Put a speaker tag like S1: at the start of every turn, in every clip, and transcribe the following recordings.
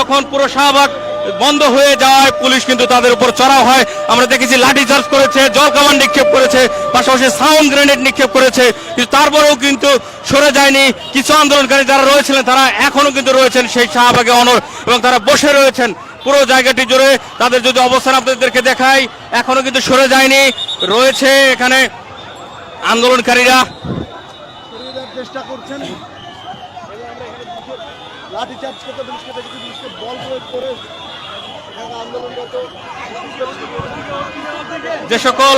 S1: যখন পুরো শাহবাগ বন্ধ হয়ে যাওয়ায় পুলিশ কিন্তু তাদের উপর চড়াও হয়। আমরা দেখেছি লাঠিচার্জ করেছে, জল কামান নিক্ষেপ করেছে, পাশাপাশি সাউন্ড গ্রেনেড নিক্ষেপ করেছে, কিন্তু তারপরেও কিন্তু সরে যায়নি। কিছু আন্দোলনকারী যারা রয়েছিলেন তারা এখনো কিন্তু রয়েছেন সেই শাহবাগে অনড় এবং তারা বসে রয়েছেন পুরো জায়গাটি জুড়ে। তাদের যদি অবস্থান আপনাদেরকে দেখাই, এখনো কিন্তু সরে যায়নি, রয়েছে এখানে আন্দোলনকারীরা
S2: চেষ্টা করছেন। লাঠিচার্জ করতে পুলিশকে দেখেছি, পুলিশকে বল প্রয়োগ করে আন্দোলনরত
S1: যে সকল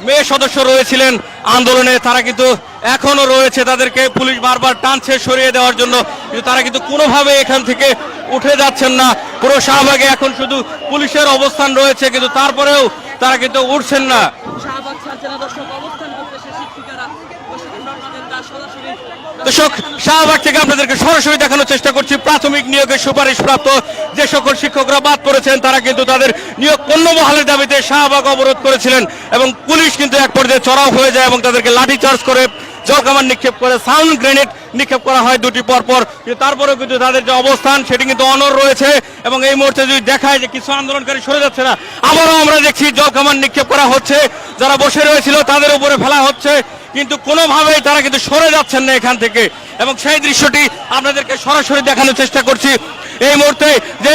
S1: মেয়ে সদস্য রয়েছিলেন আন্দোলনে তারা কিন্তু এখনো রয়েছে, তাদেরকে পুলিশ বারবার টানছে সরিয়ে দেওয়ার জন্য, কিন্তু তারা কিন্তু কোনোভাবে এখান থেকে উঠে যাচ্ছেন না। পুরো শাহবাগে এখন শুধু পুলিশের অবস্থান রয়েছে, কিন্তু তারপরেও তারা কিন্তু উঠছেন না। দর্শক, শাহবাগ থেকে আপনাদেরকে সরাসরি দেখানোর চেষ্টা করছি প্রাথমিক নিয়োগের সুপারিশপ্রাপ্ত যে সকল শিক্ষকরা বাদ পড়েছেন তারা কিন্তু তাদের নিয়োগ পুনর্বহালের দাবিতে শাহবাগ অবরোধ করেছিলেন এবং পুলিশ কিন্তু এক পর্যায়ে চড়াও হয়ে যায় এবং তাদেরকে লাঠিচার্জ করে, জলকামান নিক্ষেপ করে, সাউন্ড গ্রেনেড নিক্ষেপ করা হয় দুটি পরপর। তারপরেও কিন্তু তাদের যে অবস্থান সেটি কিন্তু অনড় রয়েছে এবং এই মুহূর্তে যদি দেখায় যে কিছু আন্দোলনকারী সরে যাচ্ছে না, আবারও আমরা দেখছি জলকামান নিক্ষেপ করা হচ্ছে, যারা বসে রয়েছিল তাদের উপরে ফেলা হচ্ছে, কিন্তু কোনোভাবেই তারা কিন্তু সরে যাচ্ছেন না এখান থেকে। এবং সেই দৃশ্যটি আপনাদেরকে সরাসরি দেখানোর চেষ্টা করছি এই মুহূর্তে, যে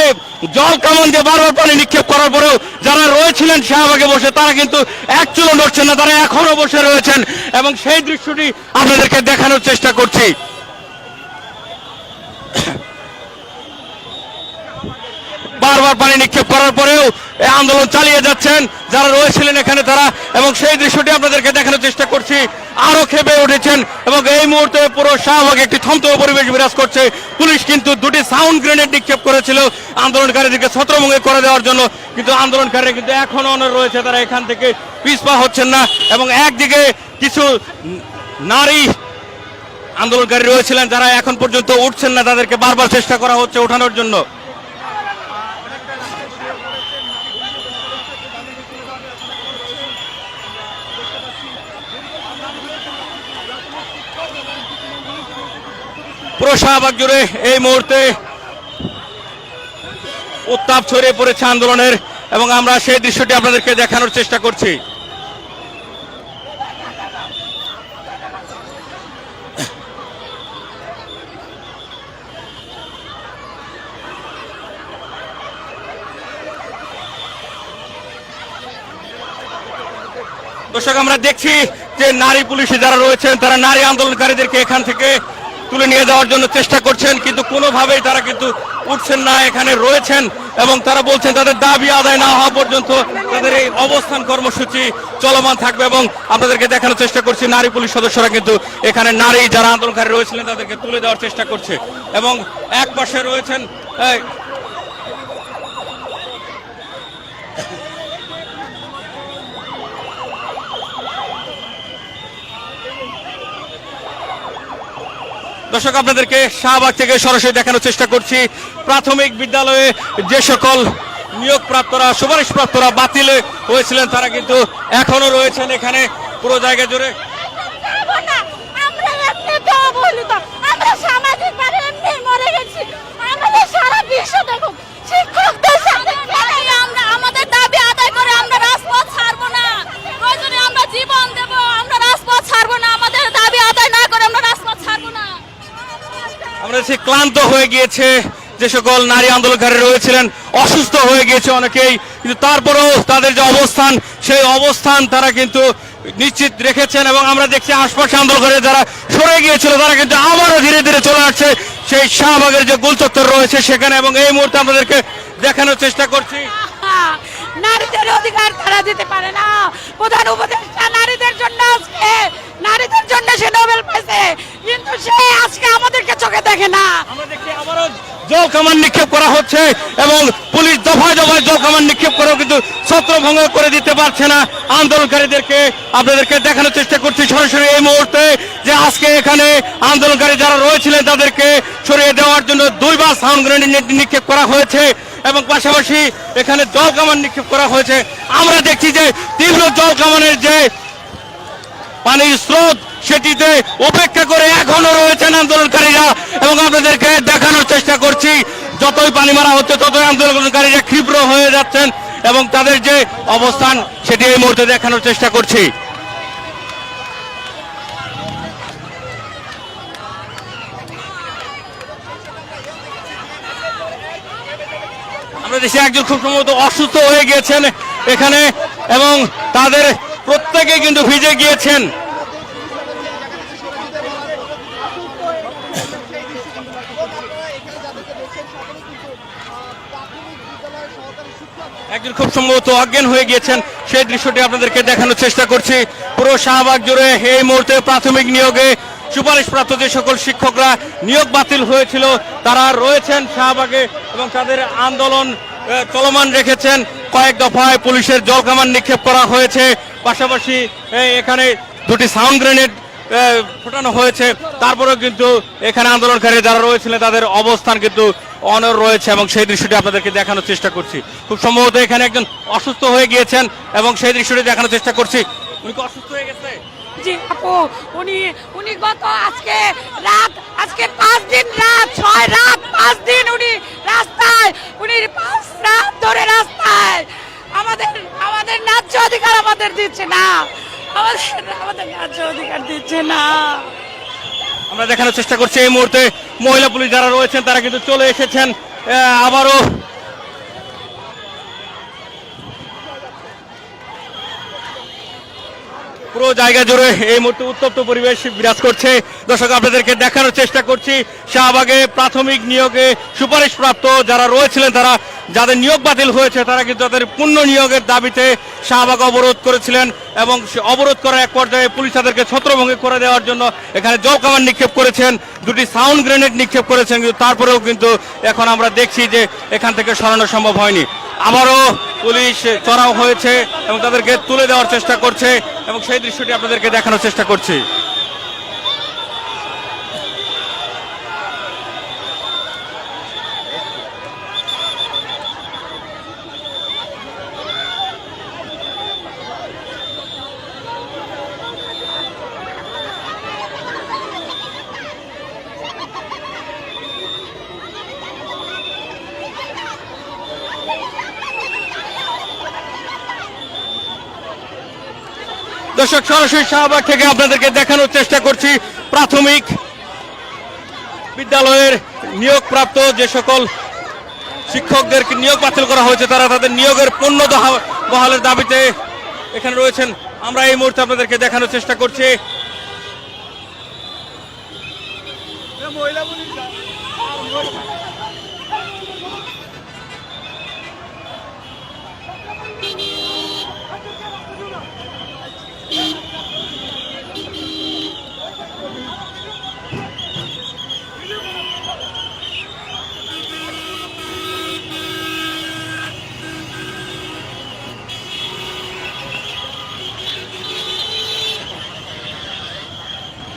S1: জল কামান দিয়ে বারবার পানি নিক্ষেপ করার পরেও যারা রয়েছিলেন শাহবাগে বসে তারা কিন্তু এক চুলো নড়ছেন না, তারা এখনো বসে রয়েছেন এবং সেই দৃশ্যটি আপনাদেরকে দেখানোর চেষ্টা করছি। বারবার পানি নিক্ষেপ করার পরেও আন্দোলন চালিয়ে যাচ্ছেন যারা রয়েছিলেন এখানে তারা, এবং সেই দৃশ্যটি আপনাদেরকে দেখানোর চেষ্টা করছি। আরো খেপে উঠেছেন এবং এই মুহূর্তে পুরো শাহবাগে একটি থমথমে পরিবেশ বিরাজ করছে। পুলিশ কিন্তু দুটি সাউন্ড গ্রেনেড নিক্ষেপ করেছিল আন্দোলনকারীদেরকে ছত্রভঙ্গ করে দেওয়ার জন্য, কিন্তু আন্দোলনকারীরা কিন্তু এখনো অনড় রয়েছে, তারা এখান থেকে পিছপা হচ্ছেন না। এবং একদিকে কিছু নারী আন্দোলনকারী রয়েছিলেন যারা এখন পর্যন্ত উঠছেন না, তাদেরকে বারবার চেষ্টা করা হচ্ছে ওঠানোর জন্য। পুরো শাহবাগ জুড়ে এই মুহূর্তে উত্তাপ ছড়িয়ে পড়েছে আন্দোলনের এবং আমরা সেই দৃশ্যটি আপনাদেরকে দেখানোর চেষ্টা করছি। দর্শক, আমরা দেখছি যে নারী পুলিশে যারা রয়েছেন তারা নারী আন্দোলনকারীদেরকে এখান থেকে তুলে নিয়ে যাওয়ার জন্য চেষ্টা করছেন, কিন্তু কোনোভাবেই তারা কিন্তু উঠছেন না, এখানে রয়েছেন এবং তারা বলছেন তাদের দাবি আদায় না হওয়া পর্যন্ত তাদের এই অবস্থান কর্মসূচি চলমান থাকবে। এবং আপনাদেরকে দেখানোর চেষ্টা করছি নারী পুলিশ সদস্যরা কিন্তু এখানে নারী যারা আন্দোলনকারী রয়েছিলেন তাদেরকে তুলে দেওয়ার চেষ্টা করছে এবং এক পাশে রয়েছেন দর্শক, আপনাদেরকে শাহবাগ থেকে সরাসরি দেখানোর চেষ্টা করছি প্রাথমিক বিদ্যালয়ে যে সকল নিয়োগপ্রাপ্তরা সুপারিশপ্রাপ্তরা বাতিল হয়েছিলেন তারা কিন্তু এখনো রয়েছেন এখানে পুরো জায়গা জুড়ে। আমরা ক্লান্ত হয়ে গিয়েছে যে সকল নারী আন্দোলনকারী রয়েছিলেন, অসুস্থ হয়ে গিয়েছে অনেকেই, কিন্তু তারপরেও তাদের যে অবস্থান সেই অবস্থান তারা কিন্তু নিশ্চিত রেখেছেন এবং আমরা দেখছি আশপাশে আন্দোলনকারী যারা সরে গিয়েছিল তারা কিন্তু আবারও ধীরে ধীরে চলে আসছে সেই শাহবাগের যে গোলচত্বর রয়েছে সেখানে। এবং এই মুহূর্তে আপনাদেরকে দেখানোর চেষ্টা করছি
S3: নারীদের অধিকার তারা দিতে পারে না। প্রধান উপদেষ্টা নারীদের জন্য নারীদের জন্য সে নোবেল পেয়েছে, কিন্তু সে আজকে আমাদেরকে চোখে দেখে না।
S1: আমরা দেখছি আবারও জল কামান নিক্ষেপ করা হচ্ছে এবং পুলিশ দফায় দফায় জল কামান নিক্ষেপ করেও কিন্তু ছত্রভঙ্গ করে দিতে পারছে না আন্দোলনকারীদেরকে। আপনাদেরকে দেখানোর চেষ্টা করছি সরাসরি এই মুহূর্তে যে আজকে এখানে আন্দোলনকারী যারা রয়েছিলেন তাদেরকে সরিয়ে দেওয়ার জন্য দুইবার সাউন্ড গ্রেনেড নিক্ষেপ করা হয়েছে এবং পাশাপাশি এখানে জল কামান নিক্ষেপ করা হয়েছে। আমরা দেখছি যে তীব্র জল কামানের যে পানির স্রোত সেটিতে উপেক্ষা করে এখনো রয়েছেন আন্দোলনকারীরা এবং আপনাদেরকে দেখানোর চেষ্টা করছি যতই পানি মারা হচ্ছে ততই আন্দোলনকারীরা ক্ষিপ্র হয়ে যাচ্ছেন এবং তাদের যে অবস্থান সেটি এই মুহূর্তে দেখানোর চেষ্টা করছি। আমরা দেশে একজন খুব সম্ভবত অসুস্থ হয়ে গিয়েছেন এখানে এবং তাদের প্রত্যেকে কিন্তু ভিজে গিয়েছেন। একজন খুব সম্ভবত অজ্ঞান হয়ে গিয়েছেন, সেই দৃশ্যটি আপনাদেরকে দেখানোর চেষ্টা করছি। পুরো শাহবাগ জুড়ে এই মুহূর্তে প্রাথমিক নিয়োগে সুপারিশপ্রাপ্ত যে সকল শিক্ষকরা নিয়োগ বাতিল হয়েছিল তারা রয়েছেন শাহবাগে এবং তাদের আন্দোলন চলমান রেখেছেন। কয়েক দফায় পুলিশের জলকামান নিক্ষেপ করা হয়েছে, পাশাপাশি এখানে দুটি সাউন্ড গ্রেনেড ফোটানো হয়েছে। তারপরেও কিন্তু এখানে আন্দোলনকারী যারা রয়েছিলেন তাদের অবস্থান কিন্তু অনড় রয়েছে এবং সেই দৃশ্যটি আপনাদেরকে দেখানোর চেষ্টা করছি। খুব সম্ভবত এখানে একজন অসুস্থ হয়ে গিয়েছেন এবং সেই দৃশ্যটি দেখানোর চেষ্টা করছি। উনি কি অসুস্থ হয়ে গেছে?
S3: জি আপু, উনি গত আজকে 5 দিন রাত 6 রাত 5 দিন উনি রাস্তায়, উনি 5 রাত ধরে রাস্তায়। আমাদের ন্যায্য অধিকার আমাদের দিচ্ছে না, আমাদের ন্যায্য অধিকার দিচ্ছে না।
S1: আমরা দেখানোর চেষ্টা করছি এই মুহূর্তে মহিলা পুলিশ যারা রয়েছেন তারা কিন্তু চলে এসেছেন। আবারও পুরো জায়গা জুড়ে এই মুহূর্তে উত্তপ্ত পরিবেশ বিরাজ করছে। দর্শক, আপনাদেরকে দেখানোর চেষ্টা করছি শাহবাগে প্রাথমিক নিয়োগে সুপারিশপ্রাপ্ত যারা রয়েছিলেন তারা যাদের নিয়োগ বাতিল হয়েছে তারা কিন্তু তাদের পূর্ণ নিয়োগের দাবিতে শাহবাগ অবরোধ করেছিলেন এবং অবরোধ করার এক পর্যায়ে পুলিশ তাদেরকে ছত্রভঙ্গ করে দেওয়ার জন্য এখানে জলকামান নিক্ষেপ করেছেন, দুটি সাউন্ড গ্রেনেড নিক্ষেপ করেছেন, কিন্তু তারপরেও কিন্তু এখন আমরা দেখছি যে এখান থেকে সরানো সম্ভব হয়নি। আবারও পুলিশ চড়াও হয়েছে এবং তাদেরকে তুলে দেওয়ার চেষ্টা করছে এবং সেই দৃশ্যটি আপনাদেরকে দেখানোর চেষ্টা করছি। দর্শক, সরাসরি শাহবাগ থেকে আপনাদেরকে দেখানোর চেষ্টা করছি প্রাথমিক বিদ্যালয়ের নিয়োগপ্রাপ্ত যে সকল শিক্ষকদের নিয়োগ বাতিল করা হয়েছে তারা তাদের নিয়োগের পূর্ণ বহালের দাবিতে এখানে রয়েছেন। আমরা এই মুহূর্তে আপনাদেরকে দেখানোর চেষ্টা করছি।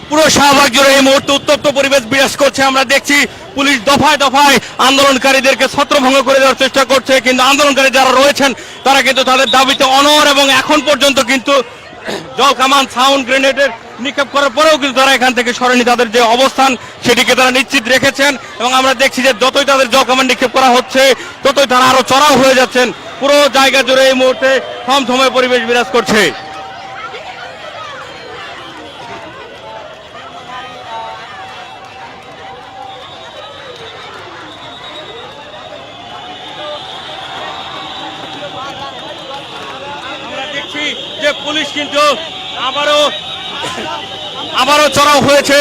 S1: পুরো শাহবাগ জুড়ে এই মুহূর্তে উত্তপ্ত পরিবেশ বিরাজ করছে। আমরা দেখছি পুলিশ দফায় দফায় আন্দোলনকারীদেরকে ছত্রভঙ্গ করে দেওয়ার চেষ্টা করছে, কিন্তু আন্দোলনকারী যারা রয়েছেন তারা কিন্তু তাদের দাবিতে অনড় এবং এখন পর্যন্ত কিন্তু জলকামান সাউন্ড গ্রেনেডের নিক্ষেপ করার পরেও কিন্তু তারা এখান থেকে সরেনি। তাদের যে অবস্থান সেটিকে তারা নিশ্চিত রেখেছেন এবং আমরা দেখছি যে যতই তাদের জলকামান নিক্ষেপ করা হচ্ছে ততই তারা আরো চড়াও হয়ে যাচ্ছেন। পুরো জায়গা জুড়ে এই মুহূর্তে থমথমে পরিবেশ বিরাজ করছে। যে পুলিশ কিন্তু আবারও চড়াও হয়েছে।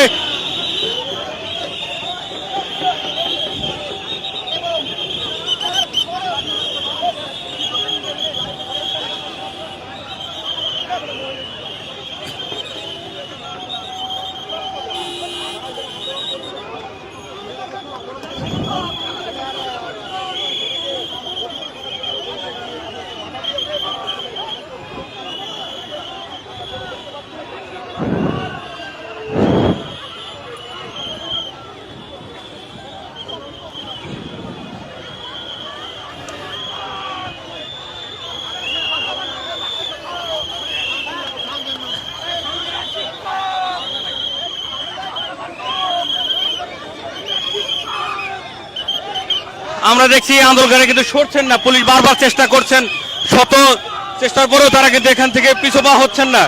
S1: আমরা দেখছি আন্দোলনকারী কিন্তু সরছেন না, পুলিশ বারবার চেষ্টা করছেন, শত চেষ্টার পরেও তারা কিন্তু এখান থেকে পিছু পা হচ্ছেন না।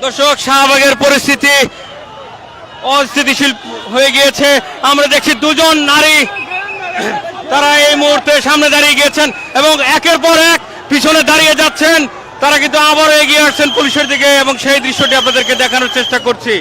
S1: দর্শক, শাহবাগের পরিস্থিতি অস্থিতিশীল হয়ে গিয়েছে। আমরা দেখছি দুজন নারী, তারা এই মুহূর্তে সামনে দাঁড়িয়ে গিয়েছেন এবং একের পর এক পিছনে দাঁড়িয়ে যাচ্ছেন। তারা কিন্তু আবারও এগিয়ে আসছেন পুলিশের দিকে এবং সেই দৃশ্যটি আপনাদেরকে দেখানোর চেষ্টা করছি।